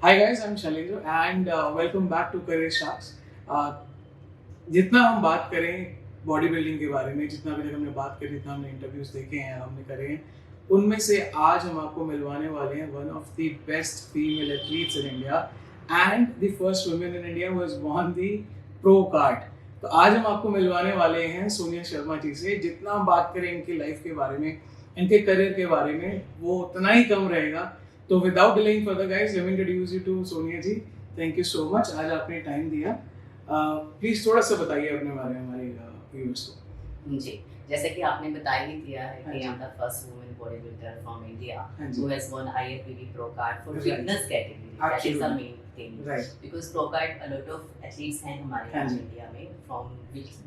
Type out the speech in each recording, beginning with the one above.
Hi guys, I'm Shailendra and welcome back to Career Sharks. जितना हम बात करें बॉडी बिल्डिंग के बारे में, जितना भी तक हमने बात करी, जितना हमने इंटरव्यूज देखे हैं, हमने करे हैं, उनमें से आज हम आपको मिलवाने वाले हैं one of the best female athletes in India and the first women in India who has won the pro card. तो आज हम आपको मिलवाने वाले हैं सोनिया शर्मा जी से. जितना हम बात करें इनकी लाइफ के बारे में, इनके करियर के बारे में, वो उतना ही कम रहेगा. तो without delaying further guys, let me introduce you to Sonia ji. Thank you so much, आज आपने टाइम दिया. प्लीज थोड़ा सा बताइए अपने बारे में हमारे व्यूअर्स को. जी, जैसे कि आपने बता ही दिया है कि I am the first woman body builder from India who has one IFBB pro card for fitness category. That is the main thing, because pro card a lot of athletes हैं हमारे यहाँ इंडिया में from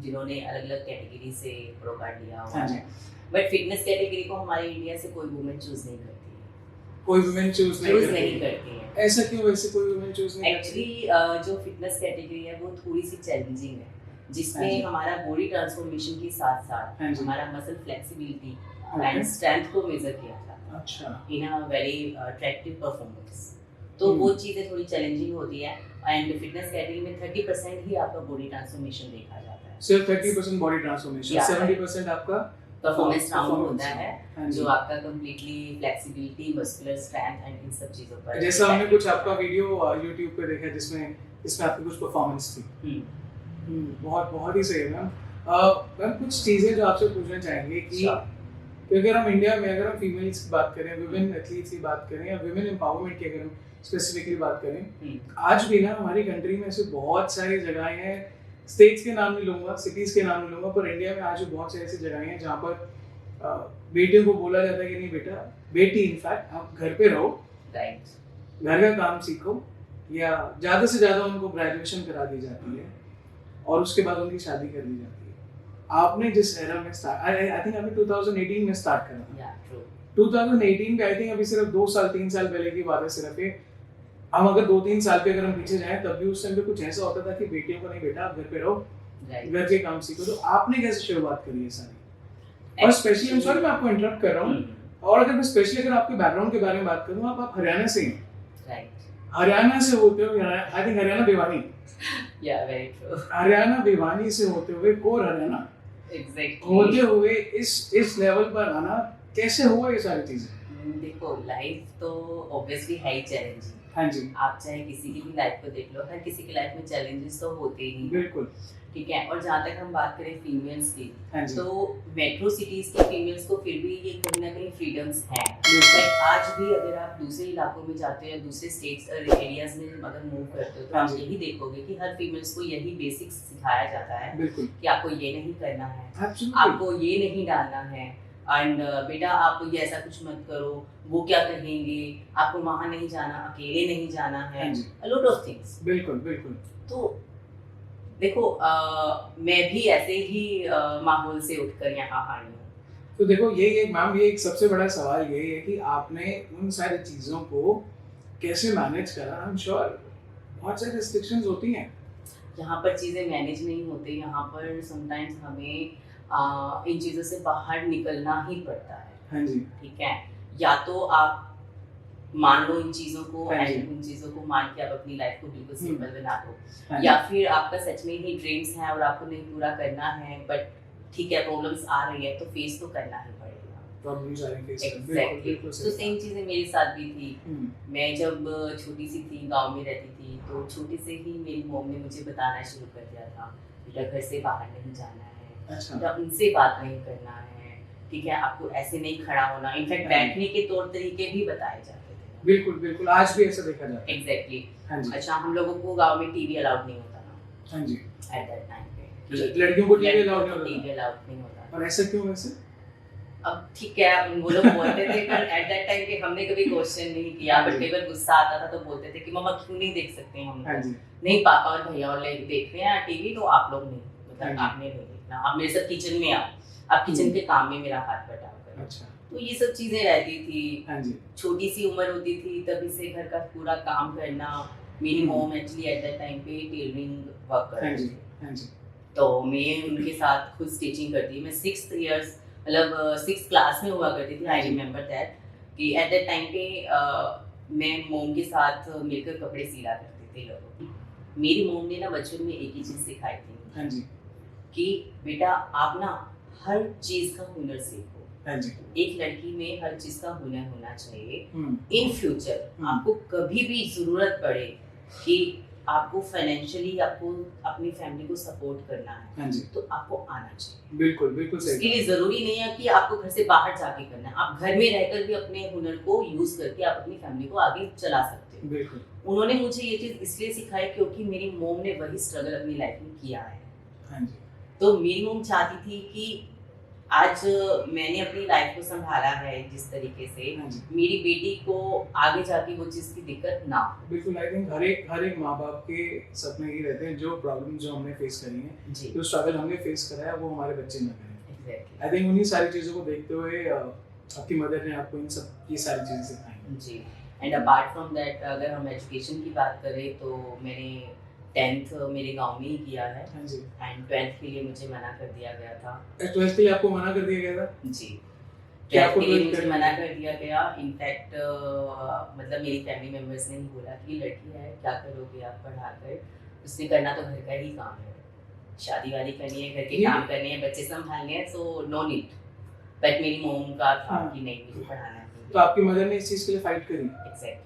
जिन्होंने अलग-अलग category से pro card लिया हुआ है. बट फिटनेस कैटेगरी को हमारे इंडिया से कोई वुमन चूज नहीं करती है. कोई वुमेन चूज नहीं करती है. ऐसा क्यों? वैसे कोई वुमेन चूज नहीं करती? एक्चुअली जो फिटनेस कैटेगरी है वो थोड़ी सी चैलेंजिंग है, जिसमें हमारा बॉडी ट्रांसफॉर्मेशन के साथ साथ हमारा मसल फ्लेक्सिबिलिटी एंड स्ट्रेंथ को मेजर किया जाता है. अच्छा. इन अ वेरी अट्रैक्टिव परफॉर्मेंस. तो वो चीज़ें थोड़ी चैलेंजिंग होती है. एंड फिटनेस कैटेगरी में 30% ही आपका बॉडी ट्रांसफॉर्मेशन देखा जाता है. सिर्फ 30% बॉडी ट्रांसफॉर्मेशन, 70% आपका परफॉर्मेंस राउंड होता है जो आपका completely flexibility, muscular strength and in सब चीजों पर. जैसा हमने कुछ आपका वीडियो YouTube पे देखा जिसमें आपकी कुछ परफॉर्मेंस थी. बहुत बहुत ही सही है मैम. मैम कुछ चीजें जो आपसे पूछना चाहेंगे कि अगर हम इंडिया में, अगर हम फीमेल्स की बात करें, वुमेन एथलीट्स की बात करें, या वुमेन एम्पावरमेंट की अगर हम स्पेसिफिकली बात करें, आज भी ना हमारी कंट्री में ऐसे बहुत सारी जगहें हैं. स्टेट्स के नाम नहीं लूंगा, सिटीज के नाम नहीं लूंगा, पर इंडिया में आज भी बहुत सारी ऐसी जगहें हैं जहाँ पर बेटियों को बोला जाता है कि नहीं बेटा, बेटी इनफैक्ट आप घर पे रहो, घर का काम सीखो, या ज़्यादा से ज़्यादा उनको ग्रेजुएशन करा दी जाती है और उसके बाद उनकी शादी कर दी जाती है. आपने जिस एरा में आई थिंक अभी 2018 में स्टार्ट करा. 2018 पे आई थिंक अभी सिर्फ 2 साल 3 साल पहले की बात है सिर्फ ये. हम अगर 2-3 साल पे अगर हम पीछे जाएं, तब भी उस टाइम पे कुछ ऐसा होता था कि बेटियों को नहीं बेटा आप घर पे रहो, घर के काम सीखो. तो आपने कैसे शुरुआत करी है सारी? और स्पेशली I'm sorry मैं आपको इंटरप्ट कर रहा हूँ, और अगर मैं स्पेशली अगर आपके बैकग्राउंड के बारे में बात करूँ, आप हरियाणा से हैं. हरियाणा से होते हुए, I think Haryana Bhiwani, very true, Haryana Bhiwani से होते हुए कोर हरियाणा होते हुए इस लेवल पर आना कैसे हुआ ये सारी चीजें? देखो, लाइफ तो ऑब्वियसली है ही चैलेंजिंग. हाँ जी. आप चाहे किसी की भी लाइफ को देख लो, हर किसी की लाइफ में चैलेंजेस तो होते ही. बिल्कुल. ठीक है. और जहाँ तक हम बात करें फीमेल्स की, तो मेट्रो सिटीज की फीमेल्स को फिर भी ये कहीं ना कहीं फ्रीडम्स हैं. बट आज भी अगर आप दूसरे इलाकों में जाते हो या दूसरे स्टेट्स और एरियाज में अगर मूव करते हो, तो आप यही देखोगे कि हर फीमेल्स को यही बेसिक्स सिखाया जाता है कि आपको ये नहीं करना है, आपको ये नहीं डालना है, एंड बेटा आप ये ऐसा कुछ मत करो, वो क्या कहेंगे, आपको वहाँ नहीं जाना, अकेले नहीं जाना है, a lot of things. बिल्कुल बिल्कुल. तो देखो, मैं भी ऐसे ही माहौल से उठकर यहाँ आई हूँ. तो देखो ये मैम, ये एक सबसे बड़ा सवाल यही है कि आपने उन सारी चीज़ों को कैसे मैनेज करा. आई एम श्योर बहुत सारी रिस्ट्रिक्शंस होती हैं. यहाँ पर चीज़ें मैनेज नहीं होती. यहाँ पर समटाइम्स हमें इन चीज़ों से बाहर निकलना ही पड़ता है. हाँ जी. ठीक है. या तो आप मान लो इन चीज़ों को, एंड उन चीज़ों को मान के आप अपनी लाइफ को बिल्कुल सिंपल बना दो, या फिर आपका सच में ही ड्रीम्स हैं और आपको नहीं पूरा करना है, बट ठीक है प्रॉब्लम्स आ रही है तो फेस तो करना ही पड़ेगा. प्रॉब्लम्स आ रही हैं. एग्जैक्टली. तो सेम चीज़ें मेरे साथ भी थी. मैं जब छोटी सी थी, गाँव में रहती थी, तो छोटे से ही मेरी मॉम ने मुझे बताना शुरू कर दिया था, बेटा घर से बाहर नहीं जाना है, बेटा उनसे बात नहीं करना है, ठीक है, आपको ऐसे नहीं खड़ा होना. इनफैक्ट बैठने के तौर तरीके भी बताए जाते थे. बिल्कुल बिल्कुल, आज भी ऐसा देखा जाता है. एग्जैक्टली. अच्छा, हम लोगों को गांव में टीवी अलाउड नहीं होता ना. हाँ जी. एट दैट टाइम पे लड़कियों को टीवी अलाउड नहीं होता. और ऐसा क्यों वैसे? अब ठीक है, वो लोग बोलते थे, पर एट दैट टाइम पे हमने कभी क्वेश्चन नहीं किया. बट कई बार गुस्सा आता था तो बोलते थे कि मम्मा क्यों नहीं देख सकते हम. नहीं, पापा और भैया और लोग देख रहे हैं टीवी, तो आप लोग नहीं, मतलब आपने नहीं देखना, आप मेरे साथ किचन में आओ, आप किचन के काम में मेरा हाथ बटाओ करो. अच्छा. तो ये सब चीजें रहती थी. छोटी सी उम्र होती थी, तभी से घर का पूरा काम करना. मेरी mom actually eight that time पे टेलरिंग वर्क कर रही थी, तो मैं उनके साथ खुद स्टिचिंग करती. मैं 6th इयर्स मतलब 6th क्लास में हुआ करती थी. आई रिमेम्बर दैट कि एट दैट टाइम पे मैं मोम के साथ मिलकर कपड़े सिला करते थे लोगों की। मेरी मोम ने ना बचपन में एक ही चीज़ सिखाई थी, हाँ जी, कि बेटा आप ना हर चीज़ का हुनर सीखो। हाँ जी, एक लड़की में हर चीज़ का हुनर होना चाहिए। हम्म, इन फ्यूचर आपको कभी भी ज़रूरत पड़े कि आपको फाइनेंशियली आपको अपनी फैमिली को सपोर्ट करना है, हाँ जी, तो आपको आना चाहिए। बिल्कुल बिल्कुल इसके सही लिए ज़रूरी नहीं है कि आपको घर से बाहर जाके करना है, आप घर में रहकर भी अपने हुनर को यूज़ करके आप अपनी फैमिली को आगे चला सकते हो। बिल्कुल, उन्होंने मुझे ये चीज़ इसलिए सिखाई क्योंकि मेरी मोम ने वही स्ट्रगल अपनी लाइफ में किया है। हाँ जी, तो मेरी मोम चाहती थी कि आज मैंने अपनी लाइफ को संभाला है जिस तरीके से, हाँ जी, मेरी बेटी को आगे जाके वो चीज़ की दिक्कत ना हो। बिल्कुल। आई थिंक हर एक माँ बाप के सपने ही रहते हैं, जो प्रॉब्लम जो हमने फेस करी है, जी, जो स्ट्रगल हमने फेस करा है, वो हमारे बच्चे ना करें। एग्जैक्टली। आई थिंक उन्हीं सारी चीज़ों को देखते हुए आपकी मदर ने आपको इन सब ये सारी चीज़ें सिखाई। जी, एंड अपार्ट फ्रॉम दैट अगर हम एजुकेशन की बात करें तो मैंने 10th मेरे गांव में ही किया है, हाँ जी, एंड 12th के लिए मुझे मना कर दिया गया था। 12th के लिए आपको मना कर दिया गया था? जी, क्या 12th आपको के लिए 12th मुझे करनी मना है? कर दिया गया। इनफैक्ट मतलब मेरी फैमिली मेम्बर्स ने ही बोला कि लड़की है, क्या करोगे आप पढ़ाकर, उसने करना तो घर का ही काम है, शादी वादी करनी है, घर के ये- काम करने हैं, बच्चे संभालने हैं, सो नो नीड। बट मेरी मोम का था हाँ। कि नहीं मुझे पढ़ाना है। तो आपकी मदर ने इस चीज़ के लिए फाइट करी? एग्जैक्टली,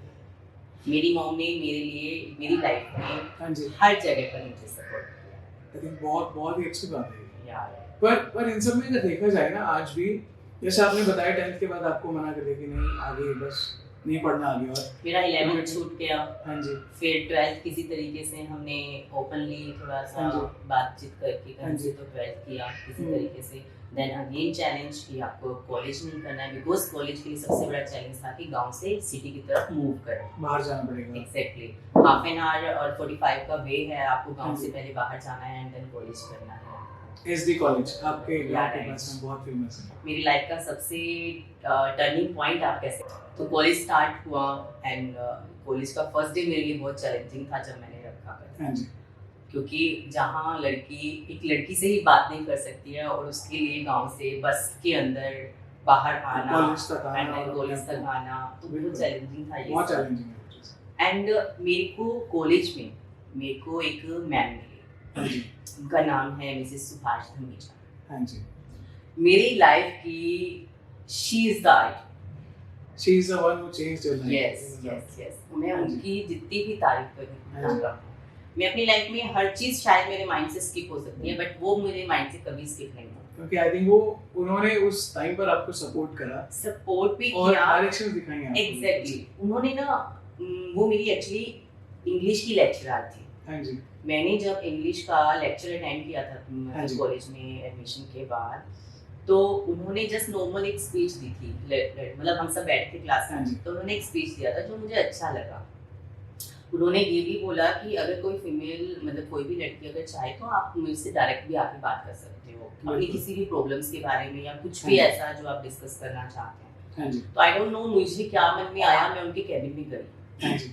मेरी मॉम ने मेरे लिए मेरी लाइफ में हाँ जी, हर जगह पर मुझे सपोर्ट किया। आई थिंक बहुत बहुत ही अच्छी बात है ये। यार पर इन सब में अगर देखा जाए ना, आज भी जैसे आपने बताया 10th के बाद आपको मना कर दिया कि नहीं आगे बस नहीं पढ़ना आगे, और मेरा 11th छूट गया, हाँ जी, फिर 12th किसी तरीके से हमने ओपनली थोड़ा सा हाँ जी। बातचीत करके हाँ घर जी। से तो 12th किया किसी हम्म। तरीके से। देन अगेन चैलेंज कि आपको कॉलेज नहीं करना है, बिकॉज कॉलेज के लिए सबसे बड़ा चैलेंज था कि गांव से सिटी की तरफ मूव करें। बाहर जाना पड़ेगा। एग्जैक्टली, हाफ एन आवर और 45 का वे है, आपको गांव हाँ से जी। पहले बाहर जाना है एंड देन कॉलेज करना है। SD कॉलेज आपके गांव Yeah, के right. पास में बहुत फेमस है। मेरी लाइफ का सबसे टर्निंग पॉइंट आप कह सकते हो। तो कॉलेज स्टार्ट हुआ एंड कॉलेज का फर्स्ट डे मेरे लिए बहुत चैलेंजिंग था जब मैंने रखा कर, हाँ जी, क्योंकि जहाँ लड़की एक लड़की से ही बात नहीं कर सकती है और उसके लिए गांव से बस के अंदर बाहर आना कॉलेज तक आना एंड और कॉलेज तक आना तो बहुत बिल्कुल। चैलेंजिंग था ये बहुत सब। चैलेंजिंग है वो चीज़। एंड मेरे को कॉलेज में मेरे को एक मैम मिली, हाँ जी, उनका नाम है मिसेस सुभाष धमीजा। हाँ जी, मेरी लाइफ की she is the idol. she is the one who changed your life। Yes मैं हाँ जी। उनकी जितनी भी तारीफ करूँ हाँ ना जी। कम। मैं अपनी लाइफ में हर चीज शायद मेरे माइंड से स्किप हो सकती है, बट वो मेरे माइंड से कभी स्किप नहीं होती। क्योंकि आई थिंक वो उन्होंने उस टाइम पर आपको सपोर्ट करा सपोर्ट भी और किया। डायरेक्शन दिखाई आपको। एग्जैक्टली, उन्होंने ना वो मेरी एक्चुअली इंग्लिश की लेक्चरर थी। हाँ जी, मैंने जब इंग्लिश का लेक्चर अटेंड किया हाँ था जी। कॉलेज में एडमिशन के बाद, तो उन्होंने जस्ट नॉर्मल एक स्पीच दी थी, मतलब हम सब बैठ के क्लास हाँ में, जी। तो उन्होंने एक स्पीच दिया था जो मुझे अच्छा लगा। उन्होंने ये भी बोला कि अगर कोई फीमेल मतलब कोई भी लड़की अगर चाहे तो आप मुझसे डायरेक्ट भी आके बात कर सकते हो अपनी बिल्कुल। किसी भी प्रॉब्लम्स के बारे में या कुछ हाँ भी जी। ऐसा जो आप डिस्कस करना चाहते हैं। हाँ जी, तो आई डोंट नो मुझे क्या मन में आया, मैं उनके कैबिन में गई। हाँ जी,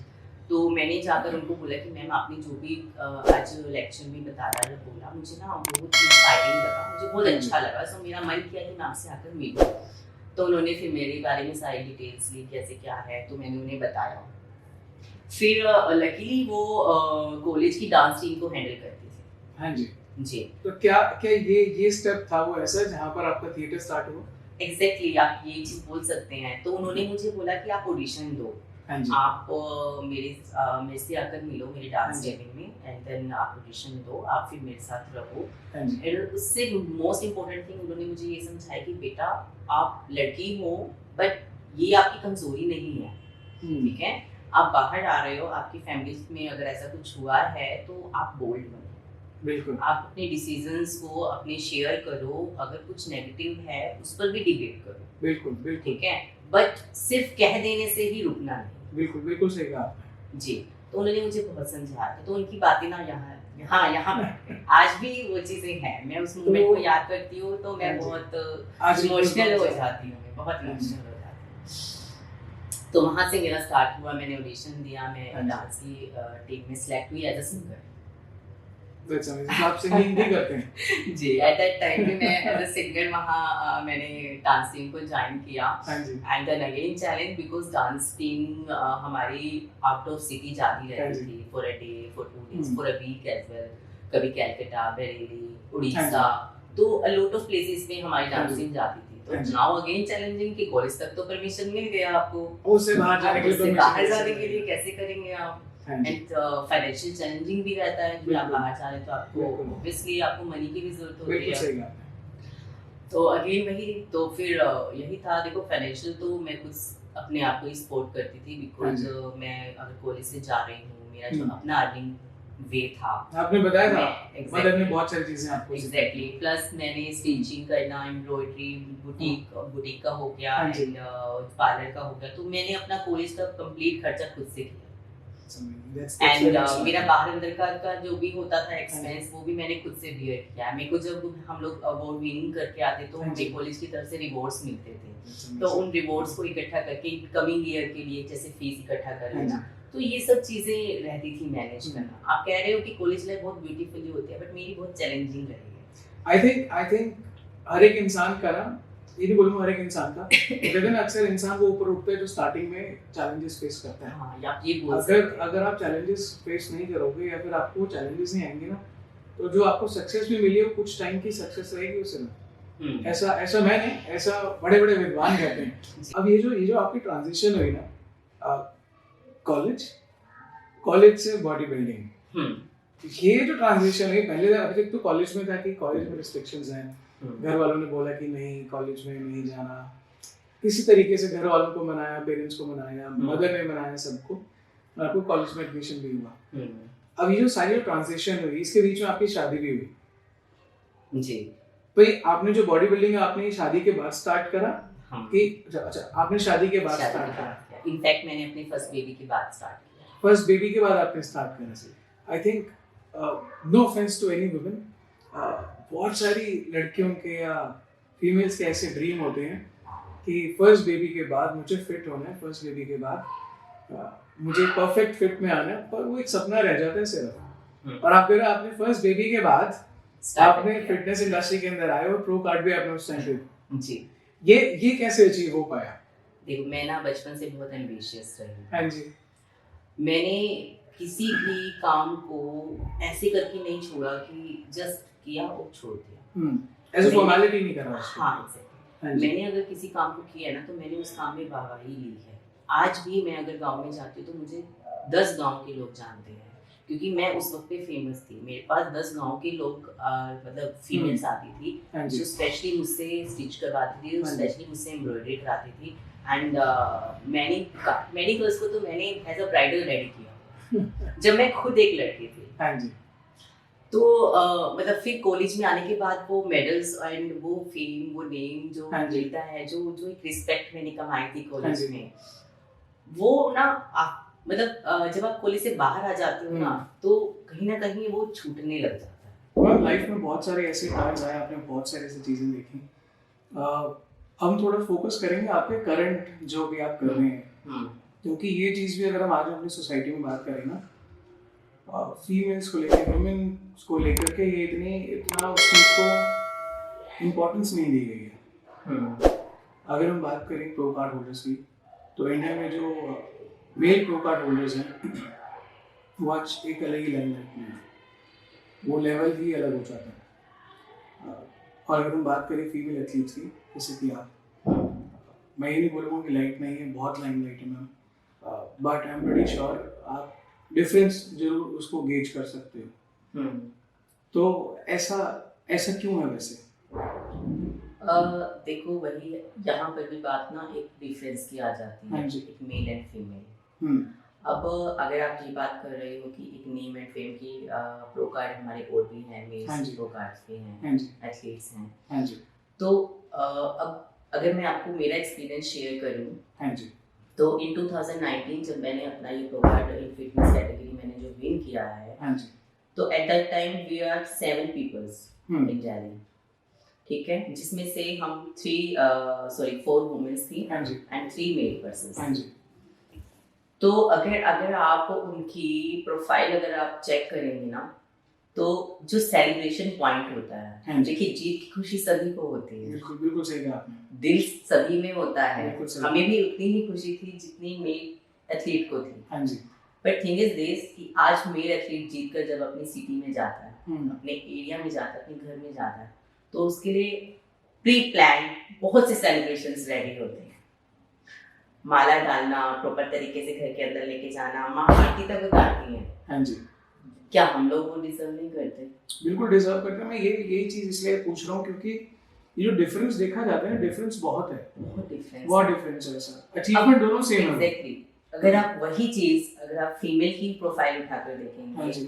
तो मैंने जाकर उनको बोला कि मैम आपने जो भी आज लेक्चर में बताया बोला मुझे ना बहुत इंस्पायरिंग लगा, मुझे बहुत अच्छा लगा। सो मेरा मन किया कि मैं आपसे आकर मिलूं। तो उन्होंने फिर मेरे बारे में सारी डिटेल्स ली, कैसे क्या है, तो मैंने उन्हें बताया। फिर लकीली वो कॉलेज की डांस टीम को हैंडल करती थी। हाँ जी। जी तो क्या क्या ये स्टेप था वो ऐसा जहाँ पर आपका थिएटर स्टार्ट हुआ? एग्जैक्टली, आप ये चीज़ बोल सकते हैं। तो उन्होंने मुझे बोला कि आप ऑडिशन दो, हाँ जी, आप मेरे से आकर मिलो मेरे डांस हाँ जी। कैबिन में एंड देन आप ऑडिशन दो, आप फिर मेरे साथ रहो। हाँ जी, एंड उससे मोस्ट इम्पोर्टेंट थिंग उन्होंने मुझे ये समझाया कि बेटा आप लड़की हो बट ये आपकी कमजोरी नहीं है, ठीक है? आप बाहर आ रहे हो, आपकी फैमिली में अगर ऐसा कुछ हुआ है तो आप बोल्ड बनो, बिल्कुल, आप अपने डिसीजंस को अपने शेयर करो, अगर कुछ नेगेटिव है उस पर भी डिबेट करो, बिल्कुल, बिल्कुल, ठीक है? बट सिर्फ कह देने से ही रुकना नहीं। बिल्कुल, बिल्कुल सही कहा आपने। जी, तो उन्होंने मुझे बहुत समझाया था, तो उनकी बातें ना यहाँ आज भी वो चीजें हैं। मैं उस मोमेंट को याद करती हूँ तो मैं बहुत आज इमोशनल हो जाती हूँ, मैं बहुत इमोशनल हो जाती हूँ। तो वहाँ से मेरा स्टार्ट हुआ, मैंने ऑडिशन दिया, मैं डांस की टीम में सिलेक्ट हुई as a singer. That's amazing. तो आप सिंगिंग भी करते हैं? जी, एट दैट टाइम पे मैं एज अ सिंगर वहाँ मैंने डांस टीम को ज्वाइन किया। हाँ जी। And then again challenge because dance team हमारी आउट ऑफ सिटी जाती रहती थी for a day, for 2 days, for a week as well. कभी कैलकाटा, बरेली, उड़ीसा, तो अ लॉट ऑफ प्लेसेस में हमारी डांस टीम जाती थी। तो नाउ अगेन चैलेंजिंग कि कॉलेज तक तो परमिशन मिल गया आपको, उससे बाहर जाने के लिए उससे बाहर जाने के लिए कैसे करेंगे आप? हाँ जी। एंड फाइनेंशियल चैलेंजिंग भी रहता है कि आप बिल्कुल। बाहर जा रहे हैं तो आपको बिल्कुल। ऑब्वियसली आपको मनी की भी जरूरत होती बिल्कुल है। सही बात है। तो अगेन वही, तो फिर यही था। देखो फाइनेंशियल तो मैं कुछ अपने आप को ही सपोर्ट करती थी बिकॉज मैं अगर कॉलेज से जा रही हूँ, मेरा जो अपना अर्निंग वे था, आपने बताया था Exactly. मदर ने बहुत सारी चीजें आपको एग्जैक्टली। प्लस मैंने स्टिचिंग करना, एम्ब्रॉयडरी, बुटीक का हो गया, हाँ जी। एंड पार्लर का हो गया, तो मैंने अपना कॉलेज का कंप्लीट खर्चा खुद से किया। एंड मेरा बाहर अंदर का जो भी होता था एक्सपेंस, वो भी मैंने खुद से बियर किया। मेरे को जब हम लोग अवार्ड विनिंग करके आते तो हमें कॉलेज की तरफ से रिवॉर्ड्स मिलते थे, तो उन रिवॉर्ड्स को इकट्ठा करके कमिंग ईयर के लिए जैसे फीस इकट्ठा कर लेना, तो ये सब चीजें रहती थी मैनेज करना। आप कह रहे हो कि कॉलेज लाइफ बहुत ब्यूटीफुली होती है, बट मेरी बहुत चैलेंजिंग रही है। आई थिंक हर एक इंसान का ना, ये नहीं बोलूंगा हर एक इंसान का, लेकिन अक्सर इंसान वो ऊपर उठता है जो स्टार्टिंग में चैलेंजेस फेस करता है। हाँ, आप ये बोल सकते हैं। अगर आप चैलेंजेस फेस नहीं करोगे या फिर आपको चैलेंजेस नहीं आएंगे ना, तो जो आपको सक्सेस भी मिली है वो कुछ टाइम की सक्सेस रहेगी उससे ना। ऐसा मैं नहीं, ऐसा बड़े बड़े विद्वान कहते हैं। अब ये जो आपकी ट्रांजिशन हुई ना, कॉलेज से बॉडी बिल्डिंग, ये जो ट्रांजिशन है, पहले अभी तक तो कॉलेज में था कि कॉलेज में रिस्ट्रिक्शंस हैं, घर वालों ने बोला कि नहीं कॉलेज में नहीं जाना, किसी तरीके से घर वालों को मनाया, पेरेंट्स को मनाया, मदर ने मनाया सबको, और आपको कॉलेज में एडमिशन भी हुआ। अब ये जो सारी ट्रांजिशन हुई, इसके बीच में आपकी शादी भी हुई जी। तो ये आपने जो बॉडी बिल्डिंग है आपने शादी के बाद स्टार्ट करा? कि अच्छा आपने शादी के बाद स्टार्ट करा? इनफैक्ट मैंने अपनी फर्स्ट बेबी के बाद स्टार्ट किया। फर्स्ट बेबी के बाद आपने स्टार्ट करा। I think no offence to any women, बहुत सारी लड़कियों के या फीमेल्स के ऐसे ड्रीम होते हैं कि फर्स्ट बेबी के बाद मुझे फिट होना है, फर्स्ट बेबी के बाद मुझे परफेक्ट फिट में आना है, पर वो एक सपना रह जाता है सिर्फ। और आप कह रहे हो आपने फर्स्ट बेबी के बाद आपने फिटनेस इंडस्ट्री के अंदर आए और प्रो कार्ड भी आपने उस टाइम पे जी। ये कैसे अचीव हो पाया? देखो मैं ना बचपन से बहुत एम्बिशियस रही। हाँ जी। मैंने किसी भी काम को ऐसे करके नहीं छोड़ा कि जस्ट किया और छोड़ दिया, ऐसे फॉर्मेलिटी नहीं करा। हाँ एग्जैक्टली। मैंने अगर किसी काम को किया ना तो मैंने उस काम में वाहवाही ली है। आज भी मैं अगर गांव में जाती हूँ तो मुझे 10 गांव के लोग जानते हैं, क्योंकि मैं उस वक्त पे फेमस थी। मेरे पास 10 गांव के लोग मतलब फीमेल्स आती थी जो स्पेशली मुझसे स्टिच करवाती थी, स्पेशली मुझसे एम्ब्रॉयडरी कराती थी। एंड मैनी गर्ल्स को तो मैंने एज अ ब्राइडल रेडी किया जब मैं खुद एक लड़की थी। हाँ जी। तो मतलब फिर कॉलेज में आने के बाद वो मेडल्स एंड वो फेम, वो नेम जो मिलता है, जो एक रिस्पेक्ट मैंने कमाई थी कॉलेज में, वो ना मतलब जब आप कॉलेज से बाहर आ जाते हो ना तो कहीं ना कहीं वो छूटने लग जाता है। और लाइफ में बहुत सारे ऐसे टाइम्स आए, आपने बहुत सारी ऐसी चीज़ें देखी। हम थोड़ा फोकस करेंगे आपके करंट जो भी आप कर रहे हैं, क्योंकि ये चीज़ भी अगर हम आज अपनी सोसाइटी में बात करें ना, फीमेल्स को लेकर, वुमेन्स को लेकर के ये इतना उस चीज़ को इम्पोर्टेंस नहीं दी गई है। अगर हम बात करें प्रो कार्ड होल्डर्स की, तो इंडिया में जो मेल प्रो कार्ड होल्डर्स हैं वो आज एक अलग ही लेवल में, वो लेवल ही अलग हो जाता है। और अगर हम बात करें फीमेल एथलीट्स की, जैसे कि आप, मैं ये नहीं बोलूँगा कि लाइट नहीं है, बहुत लाइम लाइट है ma'am, but I am pretty sure आप डिफरेंस जरूर उसको गेज कर सकते हो। तो ऐसा क्यों है वैसे? देखो वही यहाँ पर भी बात ना एक डिफरेंस की आ जाती है, एक मेल एंड फीमेल। अब अगर आप ये बात कर रहे हो कि एक नेम एंड फेम की, प्रो कार्ड हमारे और भी हैं, मेल्स प्रो कार्ड्स भी हैं, एथलीट्स हैं, तो अब अगर मैं आपको मेरा एक्सपीरियंस शेयर करूँ तो इन 2019 जब मैंने अपना ये pro card in fitness category मैंने जो विन किया है, तो at that time we are 7 peoples इन जैली, ठीक है, जिसमें से हम 4 वुमेन्स थी एंड 3 मेल पर्सन्स। तो अगर आप उनकी प्रोफाइल अगर आप चेक करेंगे ना तो जो सेलिब्रेशन पॉइंट होता है, हाँ जी। देखिए जीत की खुशी सभी को होती है, बिल्कुल बिल्कुल सही कहा आपने। दिल सभी में होता है, बिल्कुल सही। हमें भी उतनी ही खुशी थी जितनी मेल एथलीट को थी। हाँ जी। बट थिंग इज दिस कि आज मेल एथलीट जीत कर जब अपनी सिटी में जाता है, अपने एरिया में जाता है, अपने घर में जाता है, तो उसके लिए प्री प्लान बहुत से सेलिब्रेशंस रेडी होते हैं। माला डालना, प्रॉपर तरीके से घर के अंदर लेके जाना, माँ आरती तक उतारती है। हाँ जी। क्या हम लोग वो डिजर्व नहीं करते? बिल्कुल डिजर्व करते हैं। मैं यही चीज इसलिए पूछ रहा हूँ क्योंकि ये जो डिफरेंस देखा जाता है, डिफरेंस बहुत है, बहुत डिफरेंस है सर। अचीवमेंट दोनों सेम है। एग्जैक्टली। अगर आप वही चीज अगर आप फीमेल की प्रोफाइल उठाकर देखेंगे, हाँ जी,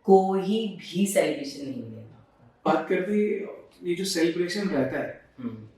कोई भी सेलिब्रेशन नहीं मिलेगा। बात करते ये जो सेलिब्रेशन रहता है,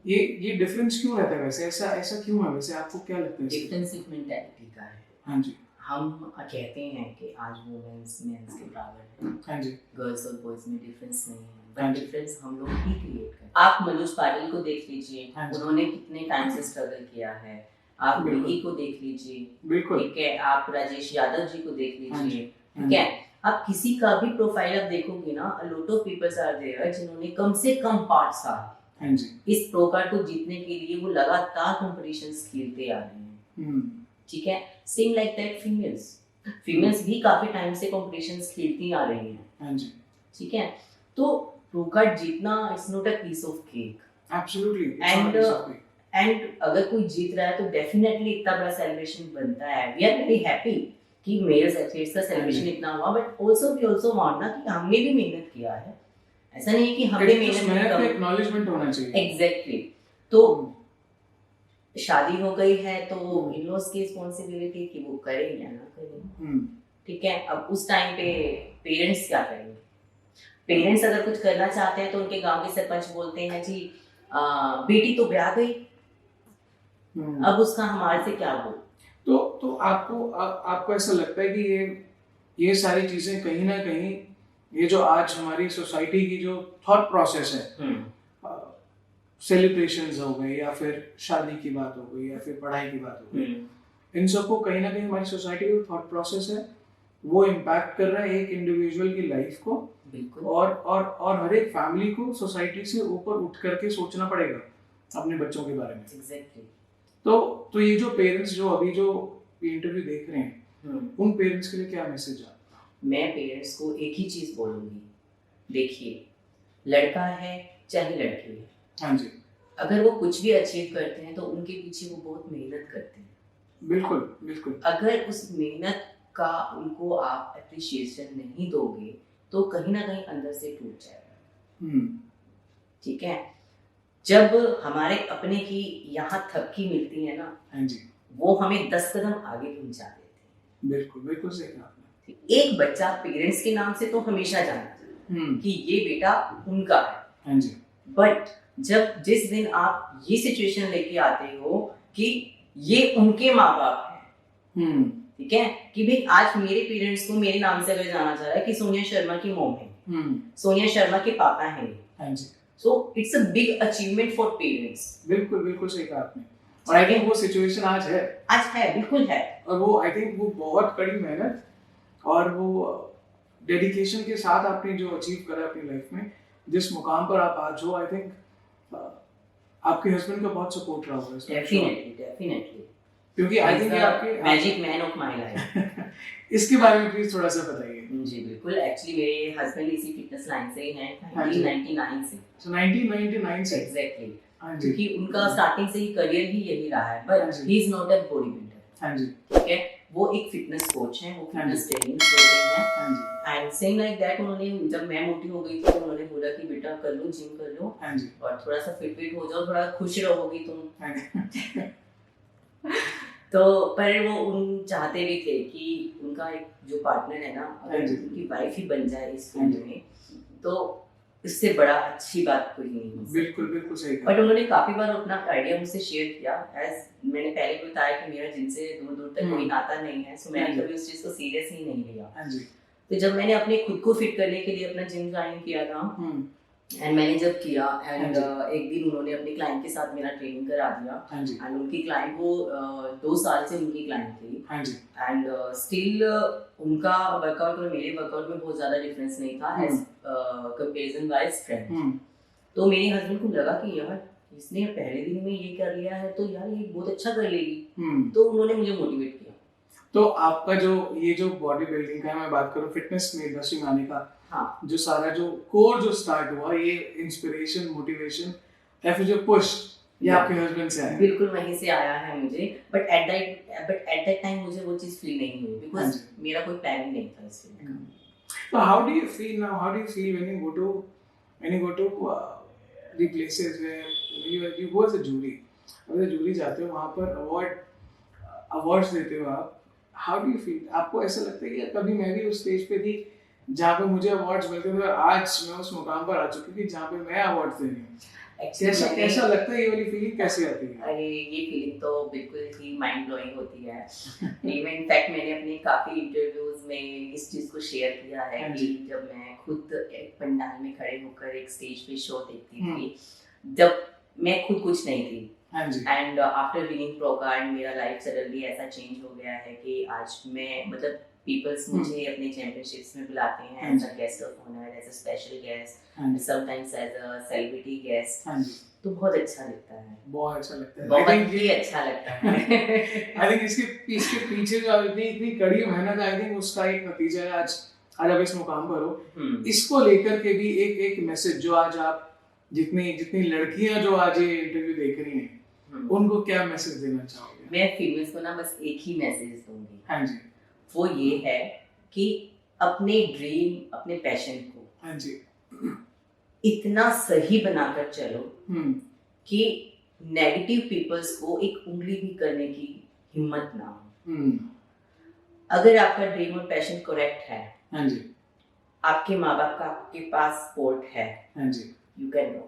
ये डिफरेंस क्यों रहता है वैसे? ऐसा क्यों है वैसे? आपको क्या लगता है? डिफरेंस एक मेंटालिटी का है। हाँ जी। हम कहते हैं कि आज वुमेन्स मेंस के बराबर है, हाँ जी, गर्ल्स और बॉयज में डिफरेंस नहीं है, हाँ बट जी। डिफरेंस हम लोग ही क्रिएट करते हैं। आप मनोज पाटिल को देख लीजिए, हाँ जी। उन्होंने कितने टाइम से स्ट्रगल किया है। आप बिल्कुल। विकी को देख लीजिए, बिल्कुल, ठीक है, आप राजेश यादव जी को देख हाँ जी, लीजिए, हाँ ठीक है। आप किसी का भी प्रोफाइल आप देखोगे ना, a lot of peoples are there जिन्होंने कम से कम 5 साल हाँ जी। इस प्रो कार्ड को जीतने के लिए वो लगातार कॉम्पिटिशंस खेलते आ रहे हैं, ठीक है। सेम लाइक दैट फीमेल्स भी काफी टाइम से कॉम्पिटिशंस खेलती आ रही हैं, हाँ जी। ठीक है। तो प्रो कार्ड जीतना it's not a piece of cake, absolutely. And अगर कोई जीत रहा है तो डेफिनेटली इतना बड़ा सेलिब्रेशन बनता है। वी आर वेरी हैप्पी कि मेल्स एथलीट्स का सेलिब्रेशन इतना हुआ, बट आल्सो वांट ना कि हमने भी मेहनत किया है। ऐसा नहीं है कि हमने मेहनत का एक्नॉलेजमेंट होना चाहिए। एग्जैक्टली। तो शादी हो गई है तो इन-लॉज की रिस्पांसिबिलिटी कि वो करें या ना करें, ठीक है। अब उस टाइम पे पेरेंट्स क्या करेंगे? पेरेंट्स अगर कुछ करना चाहते हैं तो उनके गांव के सरपंच बोलते हैं जी बेटी तो ब्याह गई, अब उसका हमारे से क्या बोल। तो आपको ऐसा लगता है कि ये सारी चीजें कहीं ना कहीं ये जो आज हमारी सोसाइटी की जो थॉट प्रोसेस है, सेलिब्रेशंस हो गए या फिर शादी की बात हो गई या फिर पढ़ाई की बात हो गई, इन सबको कहीं ना कहीं हमारी सोसाइटी का थॉट प्रोसेस है वो इम्पैक्ट कर रहा है एक इंडिविजुअल की लाइफ को। बिल्कुल। और हर एक फैमिली को सोसाइटी से ऊपर उठ करके सोचना पड़ेगा अपने बच्चों के बारे में। एग्जैक्टली। तो ये जो पेरेंट्स जो अभी जो इंटरव्यू देख रहे हैं, उन पेरेंट्स के लिए क्या मैसेज है? मैं पेरेंट्स को एक ही चीज बोलूंगी, देखिए लड़का है चाहे लड़की है, हाँ जी, अगर वो कुछ भी अचीव करते हैं तो उनके पीछे वो बहुत मेहनत करते हैं। बिल्कुल बिल्कुल। अगर उस मेहनत का उनको आप एप्रिशिएशन नहीं दोगे तो कहीं ना कहीं अंदर से टूट जाएगा, ठीक है। जब हमारे अपने की यहाँ थपकी मिलती है ना, हाँ जी, वो हमें 10 कदम आगे पहुंचा देते हैं। बिल्कुल बिल्कुल सही कहा आपने। एक बच्चा पेरेंट्स के नाम से तो हमेशा जानता है कि ये बेटा उनका है, हाँ जी। बट जब जिस दिन आप ये सिचुएशन लेके आते हो कि ये उनके माँ बाप हैं, ठीक है, कि भाई आज मेरे पेरेंट्स को मेरे नाम से अगर जाना चाह रहा है कि सोनिया शर्मा की मॉम है, सोनिया शर्मा के पापा हैं, हाँ जी, so it's a big achievement for parents. बिल्कुल बिल्कुल सही कहा आपने। और आई थिंक वो सिचुएशन आज है, बिल्कुल है। और वो आई थिंक वो बहुत कड़ी मेहनत और वो डेडिकेशन के साथ आपने जो अचीव करा अपनी लाइफ में, जिस मुकाम पर आप आज हो, आई थिंक आपके हस्बैंड का बहुत सपोर्ट रहा होगा। डेफिनेटली क्योंकि आई थिंक आपके magic man of my life. इसके बारे में प्लीज थोड़ा सा बताइए। जी बिल्कुल, एक्चुअली मेरे हस्बैंड इसी फिटनेस लाइन से ही हैं, 1999 से। सो 1999 से एग्जैक्टली, हां जी, क्योंकि उनका स्टार्टिंग से ही करियर भी यही रहा है, but he is not a body builder. हां जी, ठीक है, वो एक फिटनेस कोच हैं, वो फिटनेस ट्रेनिंग देते हैं। हां जी, एंड सेम लाइक दैट उन्होंने जब मैं मोटी हो गई थी तो उन्होंने बोला कि बेटा कर लो, जिम कर लो। हां जी, और थोड़ा सा फिट हो जाओ, थोड़ा खुश रहोगी तुम। हां जी। तो पर वो उन चाहते भी थे कि उनका एक जो पार्टनर है ना, अगर उनकी वाइफ ही बन जाए इस फील्ड में तो इससे बड़ा अच्छी बात कोई नहीं है। बिल्कुल बिल्कुल सही कहा। बट उन्होंने काफी बार अपना आइडिया मुझसे शेयर किया, एज मैंने पहले भी बताया कि मेरा जिनसे दूर दूर तक कोई नाता नहीं है, सो मैंने कभी उस चीज को सीरियस ही नहीं लिया। हाँ जी। तो जब मैंने अपने खुद को फिट करने के लिए अपना जिम ज्वाइन किया था, एंड मैंने जब किया एंड हाँ एक दिन उन्होंने अपने क्लाइंट के साथ मेरा ट्रेनिंग करा दिया हाँ जी एंड उनकी क्लाइंट वो 2 साल से उनकी क्लाइंट थी हाँ जी एंड स्टिल उनका वर्कआउट और मेरे वर्कआउट में बहुत ज़्यादा डिफरेंस नहीं था एज कंपेरिजन वाइज स्ट्रेंथ। तो मेरे हस्बैंड को लगा कि यार इसने पहले दिन में ये कर लिया है तो यार ये बहुत अच्छा कर लेगी। तो उन्होंने मुझे मोटिवेट किया। तो आपका जो ये जो बॉडी बिल्डिंग का मैं बात करूँ, फिटनेस में इंडस्ट्री में आने का, हाँ, जो सारा जो कोर जो स्टार्ट हुआ, ये इंस्पिरेशन, मोटिवेशन या फिर जो पुश, ये आपके हस्बैंड से आया? बिल्कुल वहीं से आया है मुझे। बट एट दैट टाइम मुझे वो चीज़ फील नहीं हुई बिकॉज मेरा कोई प्लान ही नहीं था इस फील्ड का। तो how do you feel now? How do you feel when you go to the places where you go as a jury? अगर जूरी जाते हो वहाँ पर अवार्ड्स देते हो आप, हाउ डू यू फील? आपको ऐसा लगता है कि कभी मैं भी उस स्टेज पे थी जहाँ पे मुझे अवार्ड्स मिलते थे, आज मैं उस मुकाम पर आ चुकी थी जहाँ पे मैं अवार्ड्स दे रही हूँ? कैसा लगता है? ये वाली फीलिंग कैसे आती है? अरे ये फीलिंग तो बिल्कुल ही माइंड ब्लोइंग होती है। इनफैक्ट मैंने अपने काफी इंटरव्यूज में इस चीज को शेयर किया है कि जब मैं खुद एक पंडाल में खड़े होकर एक स्टेज पे शो देखती थी, जब मैं खुद कुछ नहीं थी, and after winning pro card मेरा लाइफ सडनली ऐसा चेंज हो गया है कि आज मैं मतलब पीपल्स मुझे अपने चैंपियनशिप्स में बुलाते हैं as a guest of honour, as a special guest, sometimes as a celebrity guest. तो बहुत अच्छा लगता है, बहुत अच्छा लगता है, बहुत ही अच्छा लगता है। आई थिंक इसके पीछे जो इतनी कड़ी मेहनत, आई थिंक उसका एक नतीजा है आज आप इस मुकाम पर हो। इसको लेकर के भी एक मैसेज जो आज आप जितनी लड़कियां जो आज ये इंटरव्यू देख रही हैं, उनको क्या मैसेज देना चाहोगे? मैं फीमेल्स को ना बस एक ही मैसेज दूंगी। हाँ जी। वो ये है कि अपने ड्रीम, अपने पैशन को हाँ जी इतना सही बनाकर चलो कि नेगेटिव पीपल्स को एक उंगली भी करने की हिम्मत ना हो। अगर आपका ड्रीम और पैशन करेक्ट है, हाँ जी, आपके माँ बाप का आपके पास सपोर्ट है, हाँ जी, यू कैन डू।